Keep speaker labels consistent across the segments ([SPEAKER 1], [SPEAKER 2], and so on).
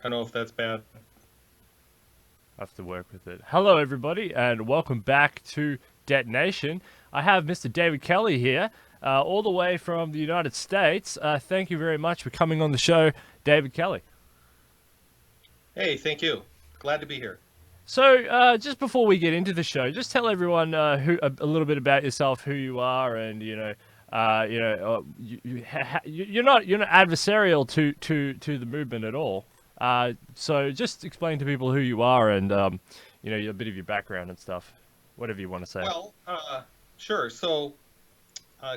[SPEAKER 1] don't know if that's bad.
[SPEAKER 2] I have to work with it. Hello, everybody, and welcome back to Detonation. I have Mr. David Kelly here, all the way from the United States. Thank you very much for coming on the show, David Kelly.
[SPEAKER 1] Hey, thank you. Glad to be here.
[SPEAKER 2] So, just before we get into the show, just tell everyone a little bit about yourself, who you are, and you're not adversarial to the movement at all. So just explain to people who you are and a bit of your background and stuff, whatever you want to say.
[SPEAKER 1] Well, sure. So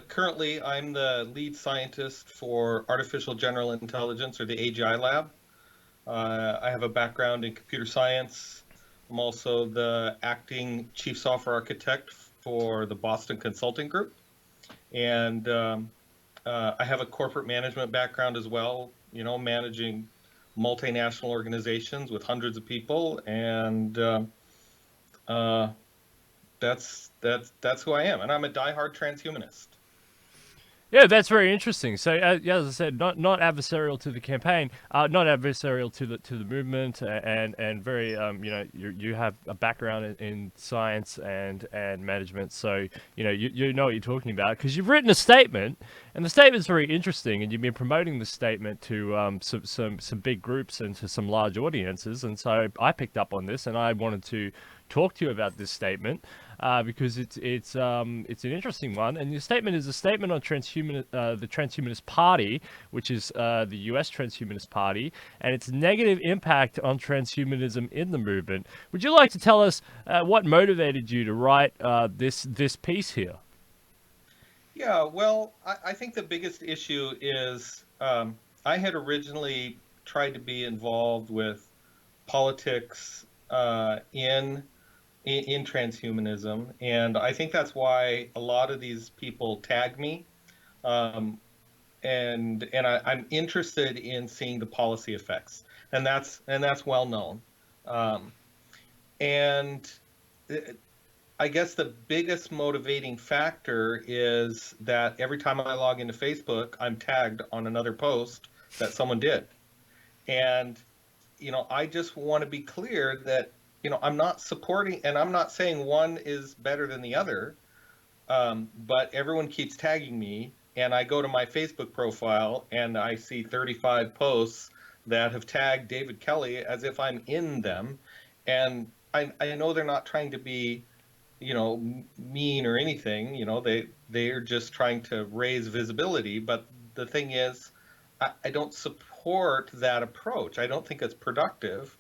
[SPEAKER 1] currently, I'm the lead scientist for Artificial General Intelligence, or the AGI lab. I have a background in computer science. I'm also the acting chief software architect for the Boston Consulting Group. And I have a corporate management background as well, managing multinational organizations with hundreds of people. And uh, that's who I am. And I'm a diehard transhumanist.
[SPEAKER 2] Yeah, that's very interesting. So, as I said, not adversarial to the campaign, not adversarial to the movement, and very you have a background in science and management, so you know what you're talking about because you've written a statement, and the statement's very interesting, and you've been promoting the statement to some big groups and to some large audiences, and so I picked up on this, and I wanted to talk to you about this statement because it's an interesting one, and your statement is a statement on the Transhumanist Party, which is the U.S. Transhumanist Party, and its negative impact on transhumanism in the movement. Would you like to tell us what motivated you to write this piece here?
[SPEAKER 1] Yeah, well, I think the biggest issue is I had originally tried to be involved with politics in transhumanism, and I think that's why a lot of these people tag me, um, I'm interested in seeing the policy effects, and that's well known. Um, and I guess the biggest motivating factor is that every time I log into Facebook, I'm tagged on another post that someone did. And, I just want to be clear that, I'm not supporting, and I'm not saying one is better than the other, but everyone keeps tagging me, and I go to my Facebook profile and I see 35 posts that have tagged David Kelly as if I'm in them. And I know they're not trying to be mean or anything. They're just trying to raise visibility. But the thing is, I don't support that approach. I don't think it's productive.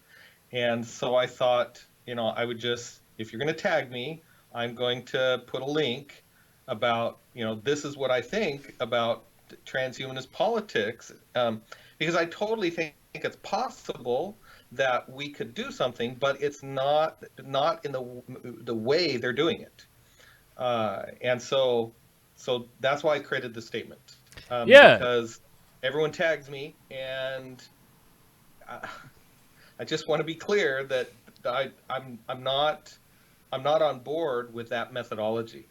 [SPEAKER 1] And so I thought, I would just, if you're going to tag me, I'm going to put a link about, this is what I think about transhumanist politics, because I totally think it's possible that we could do something, but it's not in the way they're doing it. And so that's why I created the statement,
[SPEAKER 2] Yeah,
[SPEAKER 1] because everyone tags me, and I, I just want to be clear that I'm not on board with that methodology.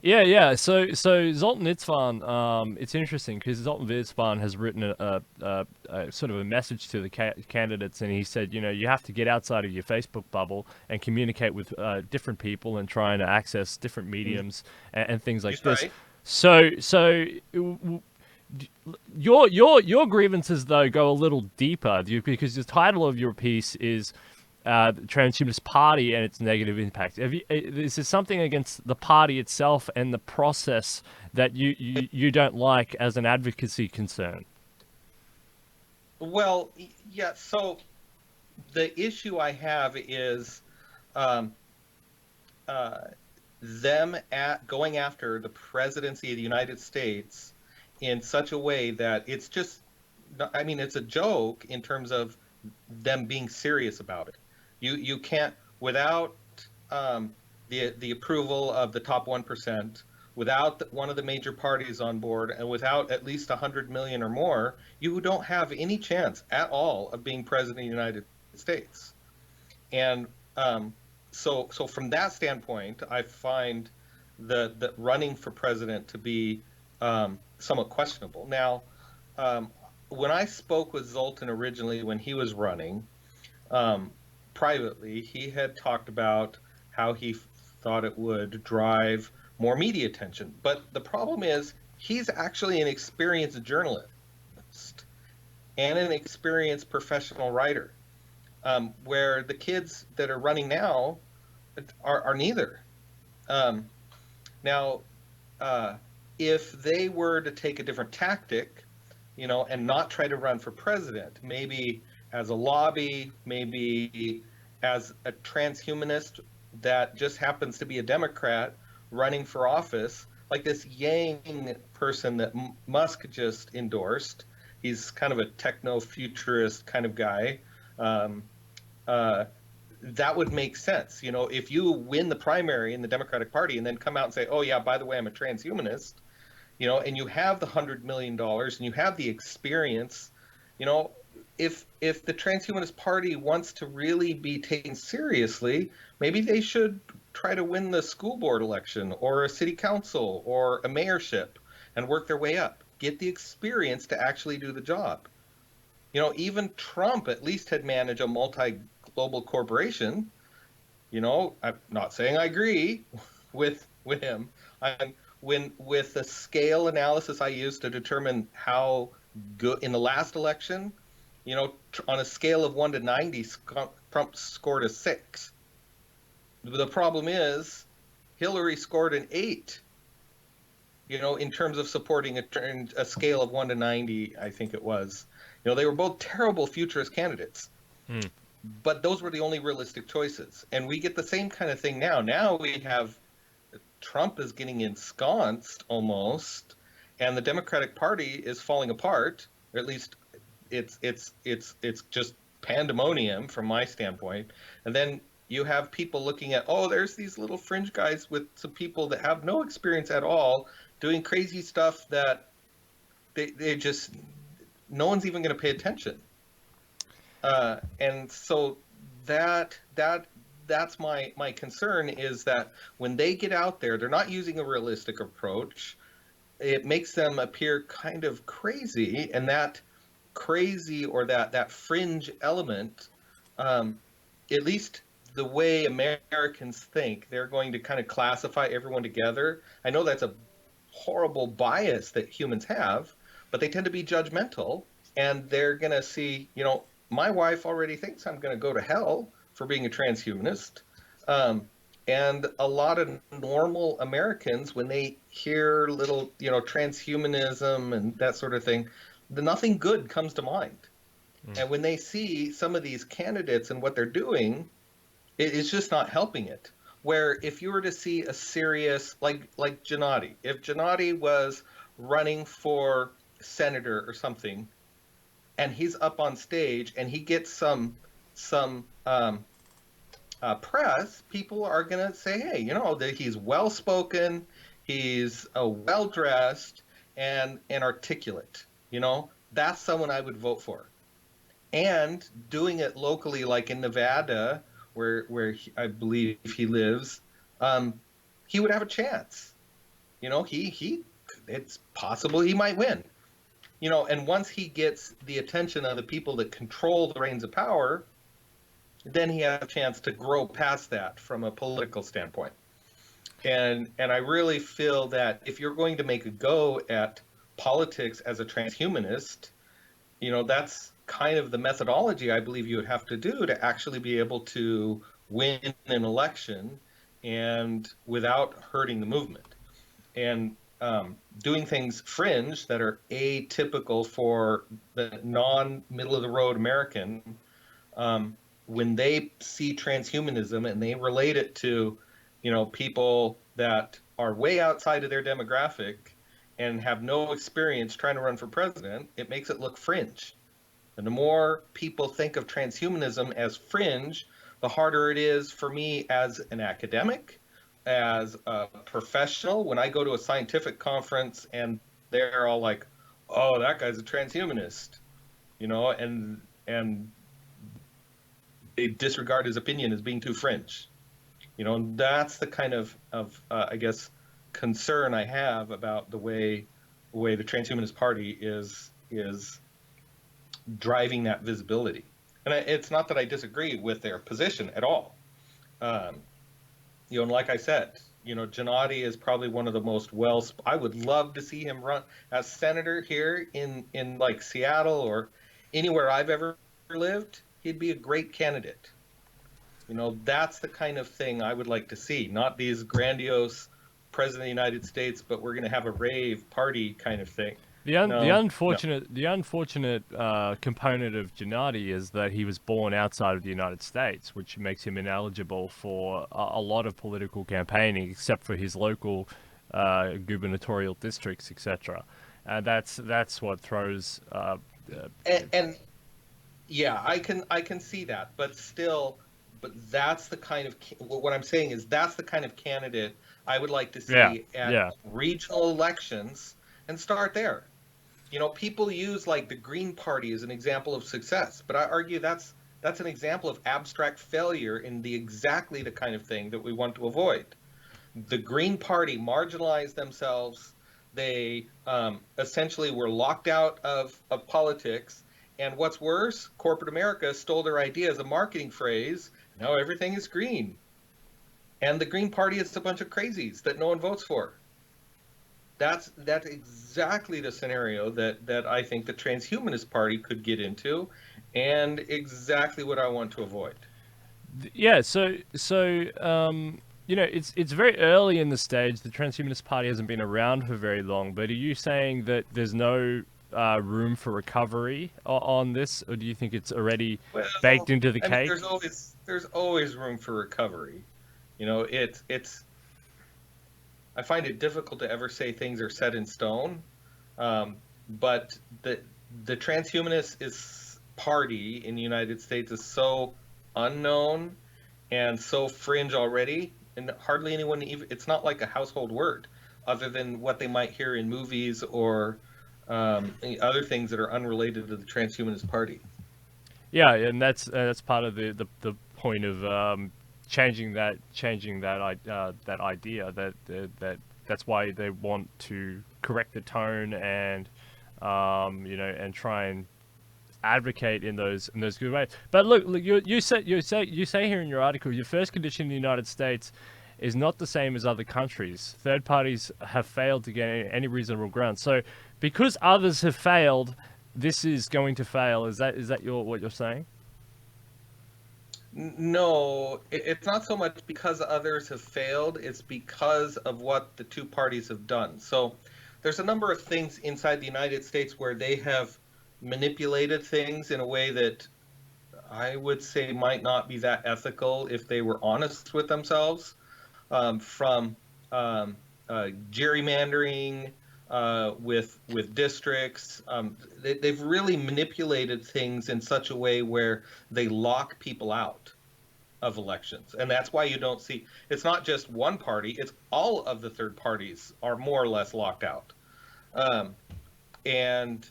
[SPEAKER 2] yeah. So Zoltan Itzvan, it's interesting because Zoltan Itzvan has written a sort of a message to the candidates, and he said, you have to get outside of your Facebook bubble and communicate with different people and trying to access different
[SPEAKER 1] Mm.
[SPEAKER 2] mediums and things like
[SPEAKER 1] He's
[SPEAKER 2] this.
[SPEAKER 1] right.
[SPEAKER 2] So your grievances though go a little deeper because the title of your piece is the Transhumanist Party and its negative impact. Is there something against the party itself and the process that you don't like as an advocacy concern?
[SPEAKER 1] Well, yeah. So the issue I have is um, uh, them at going after the presidency of the United States in such a way that it's just, I mean, it's a joke in terms of them being serious about it. You can't, without the approval of the top 1%, without one of the major parties on board, and without at least 100 million or more, you don't have any chance at all of being president of the United States. And so from that standpoint, I find the running for president to be somewhat questionable. Now, um, when I spoke with Zoltan originally when he was running, um, privately, he had talked about how he thought it would drive more media attention. But the problem is, he's actually an experienced journalist and an experienced professional writer, where the kids that are running now are neither. Um, now, uh, if they were to take a different tactic, and not try to run for president, maybe as a lobby, maybe as a transhumanist that just happens to be a Democrat running for office, like this Yang person that Musk just endorsed. He's kind of a techno futurist kind of guy. Um, uh, that would make sense. If you win the primary in the Democratic Party and then come out and say, oh, yeah, by the way, I'm a transhumanist, and you have the $100 million and you have the experience, you know, if the Transhumanist Party wants to really be taken seriously, maybe they should try to win the school board election or a city council or a mayorship and work their way up. Get the experience to actually do the job. Even Trump at least had managed a multi-global corporation. I'm not saying I agree with him. I'm when with the scale analysis I used to determine how good in the last election, on a scale of 1 to 90, Trump scored a 6. The problem is Hillary scored an 8. In terms of supporting a scale of 1 to 90, I think it was. They were both terrible futurist candidates.
[SPEAKER 2] Hmm.
[SPEAKER 1] But those were the only realistic choices. And we get the same kind of thing now. Now we have Trump is getting ensconced almost, and the Democratic Party is falling apart, or at least it's just pandemonium from my standpoint. And then you have people looking at, oh, there's these little fringe guys with some people that have no experience at all doing crazy stuff that they just, no one's even going to pay attention. And so that's my concern, is that when they get out there, they're not using a realistic approach. It makes them appear kind of crazy, and that crazy or that fringe element, at least the way Americans think, they're going to kind of classify everyone together. I know that's a horrible bias that humans have, but they tend to be judgmental, and they're going to see, my wife already thinks I'm going to go to hell for being a transhumanist. And a lot of normal Americans, when they hear little, transhumanism and that sort of thing, nothing good comes to mind. And when they see some of these candidates and what they're doing, it's just not helping it. Where if you were to see a serious, like Gennady, if Gennady was running for senator or something, and he's up on stage and he gets some press, people are going to say, hey, that he's well spoken, he's well dressed and articulate. That's someone I would vote for. And doing it locally, like in Nevada, where I believe he lives, he would have a chance. It's possible he might win. And once he gets the attention of the people that control the reins of power, then he has a chance to grow past that from a political standpoint. And I really feel that if you're going to make a go at politics as a transhumanist, that's kind of the methodology I believe you would have to do to actually be able to win an election and without hurting the movement. And doing things fringe that are atypical for the non-middle-of-the-road American, when they see transhumanism and they relate it to, people that are way outside of their demographic and have no experience trying to run for president, it makes it look fringe. And the more people think of transhumanism as fringe, the harder it is for me as an academic, as a professional. When I go to a scientific conference and they're all like, oh, that guy's a transhumanist, and they disregard his opinion as being too fringe. And that's the kind of I guess, concern I have about the way the Transhumanist Party is driving that visibility. And it's not that I disagree with their position at all. Um, and like I said, Gennady is probably one of the most I would love to see him run as senator here in like Seattle or anywhere I've ever lived. He'd be a great candidate. That's the kind of thing I would like to see, not these grandiose president of the United States, but we're going to have a rave party kind of thing.
[SPEAKER 2] The
[SPEAKER 1] No, no.
[SPEAKER 2] unfortunate component of Gennady is that he was born outside of the United States, which makes him ineligible for a lot of political campaigning, except for his local gubernatorial districts, etc. And that's what throws.
[SPEAKER 1] And yeah, I can see that, but still, that's the kind of what I'm saying is that's the kind of candidate I would like to
[SPEAKER 2] Yeah,
[SPEAKER 1] see at
[SPEAKER 2] yeah.
[SPEAKER 1] regional elections and start there. People use like the Green Party as an example of success, but I argue that's an example of abstract failure in exactly the kind of thing that we want to avoid. The Green Party marginalized themselves. They essentially were locked out of politics. And what's worse, corporate America stole their idea as a marketing phrase. Now everything is green. And the Green Party is a bunch of crazies that no one votes for. That's exactly the scenario that I think the transhumanist party could get into, and exactly what I want to avoid.
[SPEAKER 2] Yeah, it's very early in the stage. The Transhumanist Party hasn't been around for very long. But are you saying that there's no room for recovery on this, or do you think it's already baked
[SPEAKER 1] Well,
[SPEAKER 2] into the
[SPEAKER 1] I mean,
[SPEAKER 2] cake?
[SPEAKER 1] there's always room for recovery. It's I find it difficult to ever say things are set in stone. But the transhumanist party in the United States is so unknown and so fringe already, and hardly anyone even. It's not like a household word, other than what they might hear in movies or other things that are unrelated to the transhumanist party.
[SPEAKER 2] Yeah, and that's part of the point of changing that idea that's why they want to correct the tone and and try and advocate in those good ways. But look, you say here in your article, your first condition in the United States is not the same as other countries. Third parties have failed to get any reasonable ground. So, because others have failed, this is going to fail. Is that what you're saying?
[SPEAKER 1] No, it's not so much because others have failed, it's because of what the two parties have done. So there's a number of things inside the United States where they have manipulated things in a way that I would say might not be that ethical if they were honest with themselves, from gerrymandering with districts. They've really manipulated things in such a way where they lock people out of elections, and that's why you don't see. It's not just one party; it's all of the third parties are more or less locked out, um, and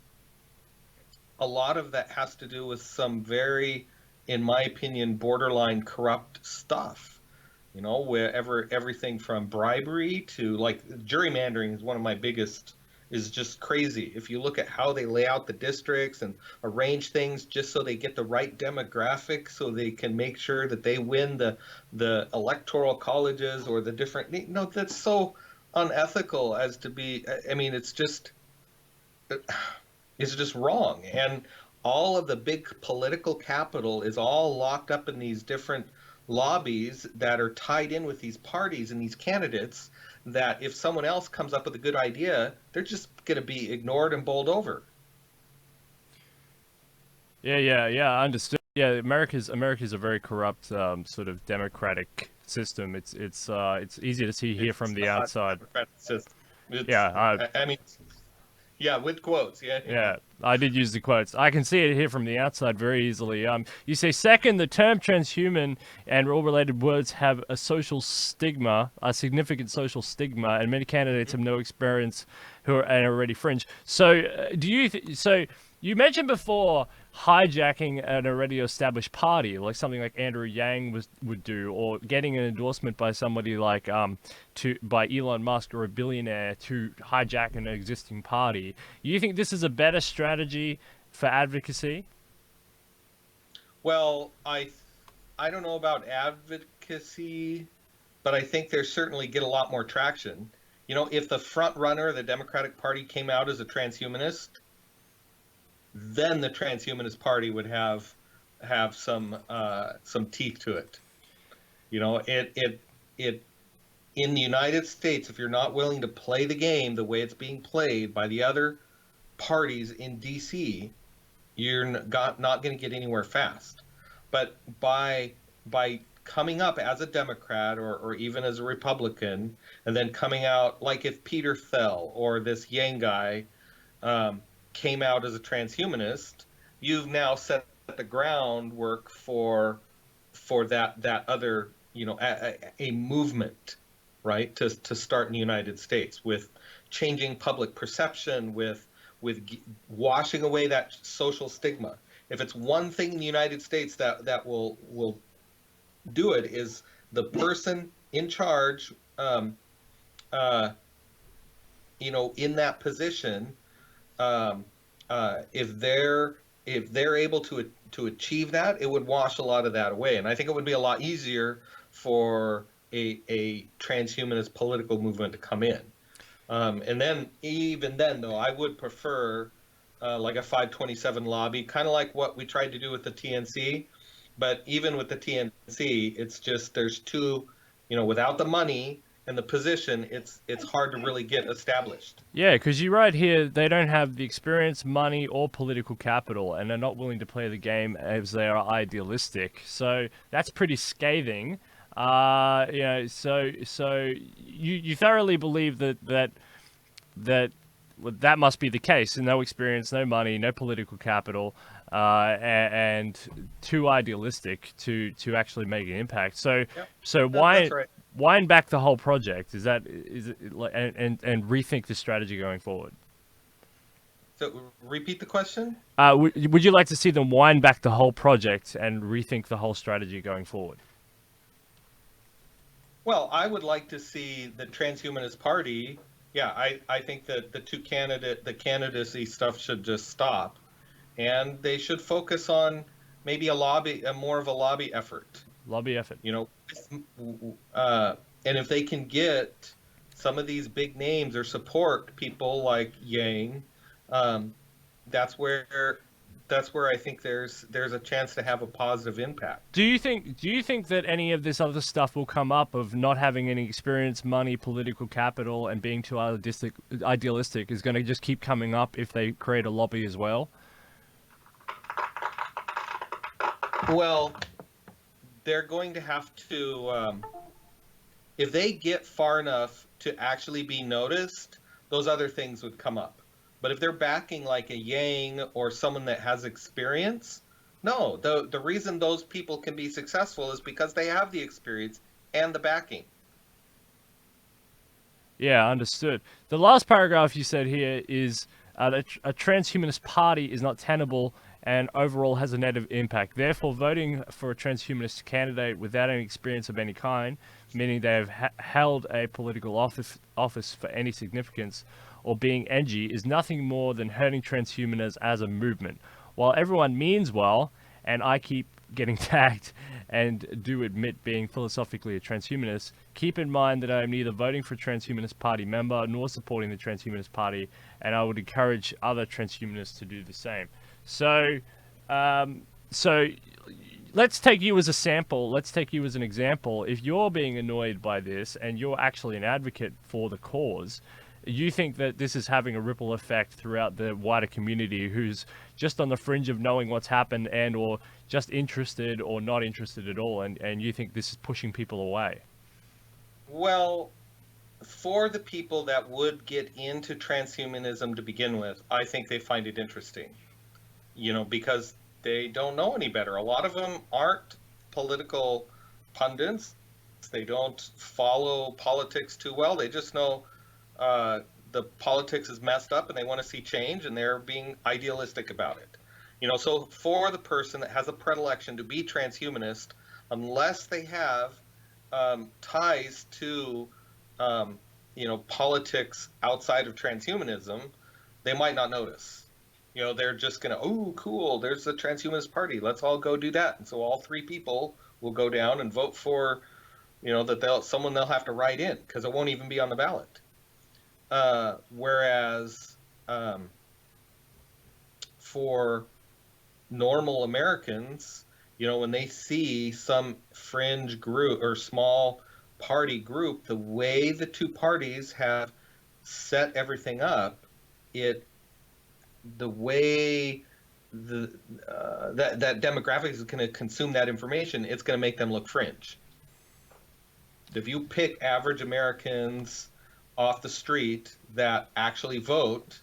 [SPEAKER 1] a lot of that has to do with some very, in my opinion, borderline corrupt stuff. Wherever everything from bribery to like gerrymandering is one of my biggest, is just crazy. If you look at how they lay out the districts and arrange things just so they get the right demographic so they can make sure that they win the electoral colleges or the different, that's so unethical as to be. I mean, it's just wrong. And all of the big political capital is all locked up in these different lobbies that are tied in with these parties and these candidates, that if someone else comes up with a good idea, they're just going to be ignored and bowled over.
[SPEAKER 2] Yeah. I understood. Yeah, America's a very corrupt sort of democratic system. It's easy to see here from
[SPEAKER 1] It's
[SPEAKER 2] the
[SPEAKER 1] not
[SPEAKER 2] outside.
[SPEAKER 1] Democratic system.
[SPEAKER 2] Yeah,
[SPEAKER 1] I mean, yeah, with quotes. Yeah,
[SPEAKER 2] yeah, I did use the quotes. I can see it here from the outside very easily. You say, second, the term transhuman and all related words have a social stigma, a significant social stigma, and many candidates have no experience who are and are already fringe. So, so you mentioned before hijacking an already established party, like something like Andrew Yang would do, or getting an endorsement by somebody like by Elon Musk or a billionaire to hijack an existing party. You think this is a better strategy for advocacy?
[SPEAKER 1] Well, I don't know about advocacy, but I think they certainly get a lot more traction. If the front runner of the Democratic Party came out as a transhumanist, then the transhumanist party would have some teeth to it. It in the United States, if you're not willing to play the game the way it's being played by the other parties in DC, you're not going to get anywhere fast. But by coming up as a Democrat or even as a Republican, and then coming out like if Peter Fell or this Yang guy um, came out as a transhumanist, you've now set the groundwork for that other a movement, right, to start in the United States with changing public perception, with washing away that social stigma. If it's one thing in the United States that will do it, is the person in charge, uh, in that position, um, if they're able to achieve that, it would wash a lot of that away. And I think it would be a lot easier for a transhumanist political movement to come in. And then, even then, though, I would prefer like a 527 lobby, kind of like what we tried to do with the TNC. But even with the TNC, it's just there's two, without the money and the position, it's hard to really get established.
[SPEAKER 2] Yeah, because you write here they don't have the experience, money, or political capital, and are not willing to play the game as they are idealistic. So that's pretty scathing. So you thoroughly believe that must be the case. And no experience, no money, no political capital, and too idealistic to actually make an impact. So
[SPEAKER 1] Yep,
[SPEAKER 2] so
[SPEAKER 1] that's right.
[SPEAKER 2] wind back the whole project. Is it like and rethink the strategy going forward?
[SPEAKER 1] So repeat the question.
[SPEAKER 2] Would you like to see them wind back the whole project and rethink the whole strategy going forward?
[SPEAKER 1] Well, I would like to see the transhumanist party. Yeah, I think that the candidacy stuff should just stop, and they should focus on maybe a more of a lobby effort.
[SPEAKER 2] Lobby effort.
[SPEAKER 1] You know, uh, and if they can get some of these big names or support people like Yang, um, that's where I think there's a chance to have a positive impact.
[SPEAKER 2] Do you think that any of this other stuff will come up of not having any experience, money, political capital, and being too idealistic is going to just keep coming up if they create a lobby as well?
[SPEAKER 1] Well, they're going to have to, if they get far enough to actually be noticed, those other things would come up. But if they're backing like a Yang or someone that has experience, no, the reason those people can be successful is because they have the experience and the backing.
[SPEAKER 2] Yeah, understood. The last paragraph you said here is that a transhumanist party is not tenable and overall has a negative impact. Therefore, voting for a transhumanist candidate without any experience of any kind, meaning they have held a political office for any significance, or being edgy, is nothing more than hurting transhumanists as a movement. While everyone means well, and I keep getting tagged and do admit being philosophically a transhumanist, keep in mind that I am neither voting for a transhumanist party member nor supporting the transhumanist party, and I would encourage other transhumanists to do the same. So, so let's take you as a sample. Let's take you as an example. If you're being annoyed by this and you're actually an advocate for the cause, you think that this is having a ripple effect throughout the wider community who's just on the fringe of knowing what's happened and or just interested or not interested at all, and you think this is pushing people away?
[SPEAKER 1] Well, for the people that would get into transhumanism to begin with, I think they find it interesting, because they don't know any better. A lot of them aren't political pundits. They don't follow politics too well. They just know the politics is messed up and they want to see change, and they're being idealistic about it. So for the person that has a predilection to be transhumanist, unless they have ties to politics outside of transhumanism, they might not notice. They're just gonna, oh, cool, there's the transhumanist party. Let's all go do that. And so all three people will go down and vote for, that they'll have to write in because it won't even be on the ballot. Whereas for normal Americans, when they see some fringe group or small party group, the way the two parties have set everything up, the way that demographic is going to consume that information, it's going to make them look fringe. If you pick average Americans off the street that actually vote,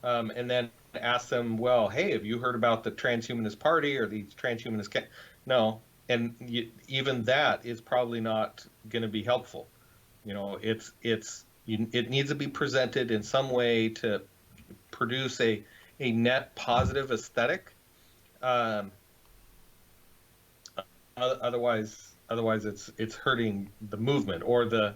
[SPEAKER 1] and then ask them, well, hey, have you heard about the transhumanist party or these transhumanist? No, and even that is probably not going to be helpful. It needs to be presented in some way to produce a net positive aesthetic. Otherwise, it's hurting the movement, or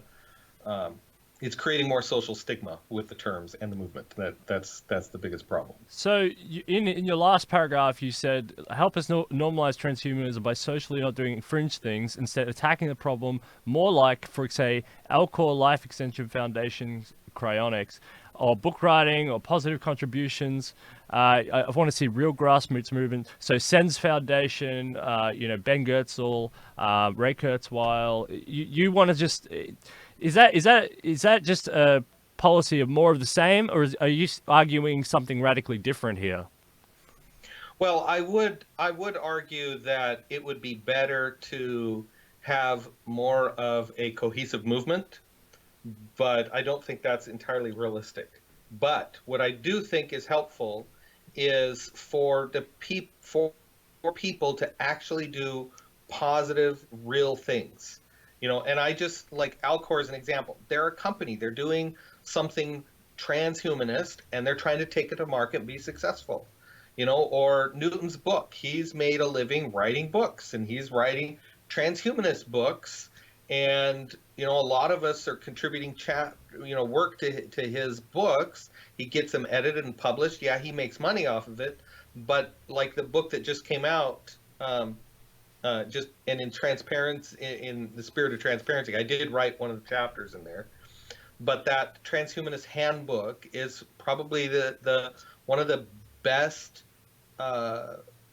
[SPEAKER 1] it's creating more social stigma with the terms and the movement. That's the biggest problem.
[SPEAKER 2] So in your last paragraph, you said, help us normalize transhumanism by socially not doing fringe things, instead attacking the problem more like, for say, Alcor Life Extension Foundation cryonics, or book writing, or positive contributions. I want to see real grassroots movement. So Sen's Foundation, Ben Goertzel, Ray Kurzweil. You want to just... Is that just a policy of more of the same, or are you arguing something radically different here?
[SPEAKER 1] Well, I would argue that it would be better to have more of a cohesive movement, but I don't think that's entirely realistic. But what I do think is helpful is for people to actually do positive, real things. And I just, like Alcor as an example. They're a company. They're doing something transhumanist, and they're trying to take it to market and be successful. Or Newton's book. He's made a living writing books, and he's writing transhumanist books. And, a lot of us are contributing work to his books. He gets them edited and published. Yeah, he makes money off of it. But like the book that just came out, in transparency, in the spirit of transparency, I did write one of the chapters in there. But that transhumanist handbook is probably the one of the best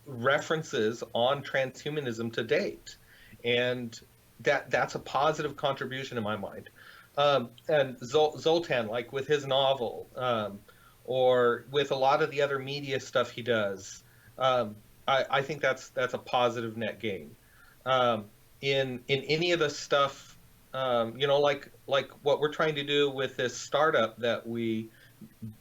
[SPEAKER 1] references on transhumanism to date, and that's a positive contribution in my mind. And Zoltan, like with his novel, or with a lot of the other media stuff he does. I think that's a positive net gain. In any of the stuff, like what we're trying to do with this startup that we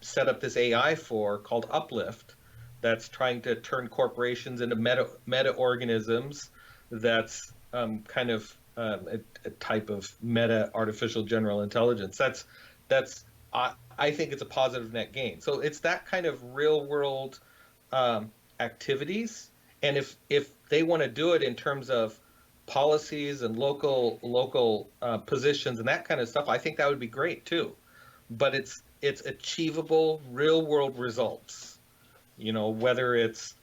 [SPEAKER 1] set up this AI for, called Uplift, that's trying to turn corporations into meta organisms. That's kind of a type of meta artificial general intelligence. I think it's a positive net gain. So it's that kind of real world activities, and if they want to do it in terms of policies and local positions and that kind of stuff, I think that would be great too. But it's achievable real world results, whether it's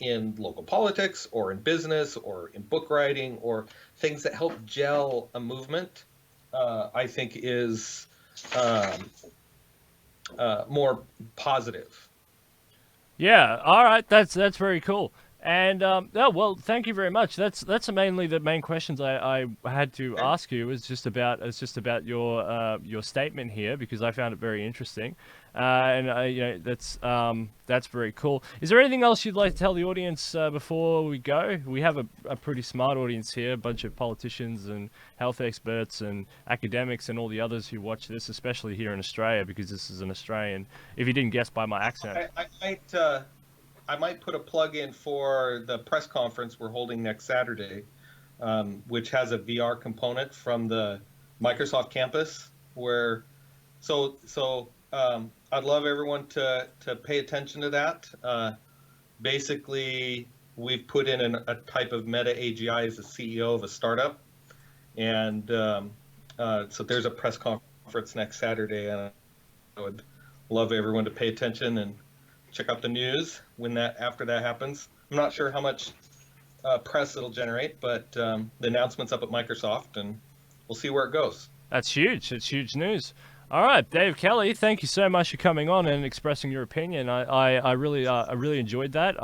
[SPEAKER 1] in local politics or in business or in book writing or things that help gel a movement. I think is more positive.
[SPEAKER 2] Yeah, all right, that's very cool. And well, thank you very much. That's mainly the main questions I had to ask you. It's just about your statement here, because I found it very interesting, and that's very cool. Is there anything else you'd like to tell the audience before we go? We have a pretty smart audience here, a bunch of politicians and health experts and academics and all the others who watch this, especially here in Australia, because this is an Australian. If you didn't guess by my accent.
[SPEAKER 1] I might put a plug in for the press conference we're holding next Saturday, which has a VR component from the Microsoft campus. I'd love everyone to pay attention to that. Basically, we've put in a type of meta AGI as the CEO of a startup, and so there's a press conference next Saturday, and I would love everyone to pay attention and check out the news after that happens. I'm not sure how much press it'll generate, but the announcement's up at Microsoft, and we'll see where it goes.
[SPEAKER 2] That's huge. It's huge news. All right, Dave Kelly, thank you so much for coming on and expressing your opinion. I really enjoyed that.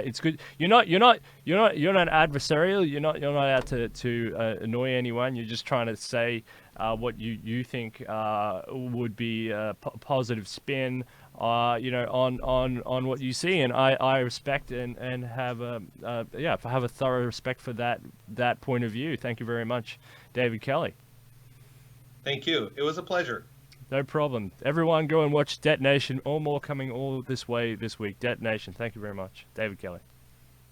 [SPEAKER 2] It's good. You're not adversarial. You're not out to annoy anyone. You're just trying to say what you think would be a positive spin, on what you see, and I respect and have have a thorough respect for that point of view. Thank you very much, David Kelly.
[SPEAKER 1] Thank you. It was a pleasure.
[SPEAKER 2] No problem. Everyone go and watch Detonation. All more coming all this way this week. Detonation. Thank you very much. David Kelly.